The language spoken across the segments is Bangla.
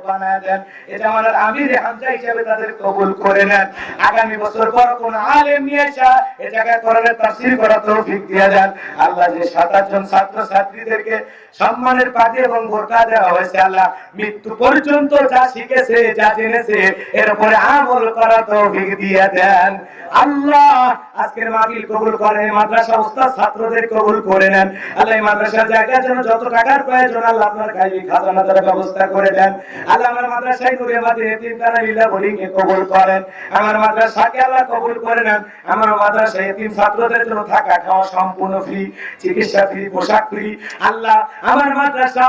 বানায় দেন। এটা আমার আমির হামজা হিসেবে তাদের কবুল করে নেন। আগামী বছর বড় কোন আলেম নিয়ে এসে এই জায়গায় কোরআনের তাফসীর করা তৌফিক দিয়ে দেন। আল্লাহ যে 27 জন ছাত্র ছাত্রীদেরকে সম্মানের পাগড়ি এবং বোরকা দেওয়া হয়েছে, আল্লাহ মৃত্যু পর্যন্ত যা শিখেছে যা জেনেছে এর উপরে আমল করা তৌফিক দিয়ে দেন। আল্লাহ আজকের মাহফিল কবুল করেন, মাদ্রাসা উস্তাদ ছাত্রদের কবুল করে নেন। আল্লাহ এই মাদ্রাসার জায়গার জন্য যত টাকার প্রয়োজন আল্লাহ আপনার গায়বী খাজানা দ্বারা ব্যবস্থা করে দেন। আল্লাহ আমার মাদ্রাসায় নূরে মাদিনা এতিমখানা লীলা বোর্ডিংকে কবুল করেন। আমার মাদ্রাসাকে আল্লাহ কবুল করে নেন। আমার মাদ্রাসায় এতিম ছাত্রদের জন্য থাকা খাওয়া সম্পূর্ণ ফ্রি, চিকিৎসা ফ্রি, পোশাক ফ্রি। আল্লাহ আমার মাদ্রাসা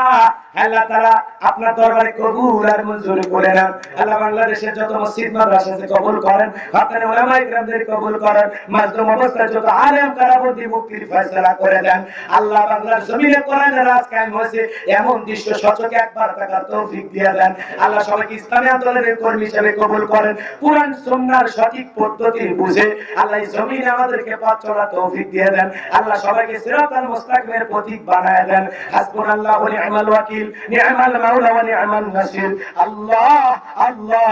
আল্লাহ তাআলা আপনার দরবারে কবুল আর মঞ্জুর করে নেন। আল্লাহ বাংলাদেশের যত মসজিদ মাদ্রাসা আছে কবুল করেন, হাক্কানি উলামায়ে কিরামদের কবুল করেন। মাজলুম অবস্থায় যত আলেম কারাবতী মুক্তির ফয়সালা করে দেন। আল্লাহ বাংলার জমিনে কোরআনের রাজ কায়েম হয়েছে এমন দৃশ্য সচক্ষে একবার তাকার তৌফিক দিয়ে দেন। আল্লাহ সবাইকে ইসলামী আন্দোলনের কর্মী হিসেবে কবুল করেন। কুরআন সুন্নাহর সঠিক পদ্ধতি বুঝে আল্লাহ এই জমিনে আমাদেরকে পথ চলার তৌফিক দিয়ে দেন। আল্লাহ সবাইকে সিরাতাল মুস্তাকিমের পথিক বানায় দেন। হাসবুনাল্লাহু ওয়া নি'মাল ওয়াকিল, নি'মাল মাওলা ওয়া নি'মান নাসির। আল্লাহ আল্লাহ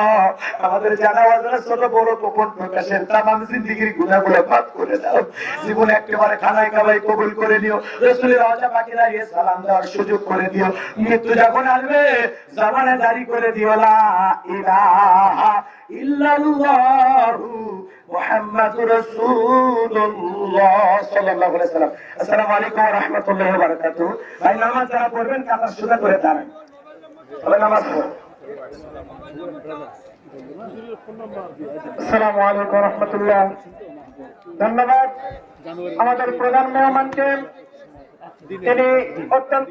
আমাদের জানা ওয়াজরা ছোট বড় গোপন প্রকাশের তামাম জিন্দেগীর গুনাহগুলো মাফ করে দাও। জীবন একেবারে খানায় কাবাই কবুল করে দিও। রাসূলের রওজা পাকে দাঁড়িয়ে সালাম দেওয়ার সুযোগ করে দিও। মৃত্যু যখন আসবে জামানে জারি করে দিও লা ইলাহা ইল্লাল্লাহু মুহাম্মাদুর রাসূলুল্লাহ সাল্লাল্লাহু আলাইহি ওয়াসাল্লাম। আসসালামু আলাইকুম ওয়া রাহমাতুল্লাহি ওয়া বারাকাতুহু। ভাই নামাজ যারা পড়বেন কাতার সোজা করে দাঁড়ান। সবাই নামাজ পড়ুন। আসসালামু আলাইকুম ওয়া রাহমাতুল্লাহ। ধন্যবাদ আমাদের প্রধান মেহমানকে। তিনি অত্যন্ত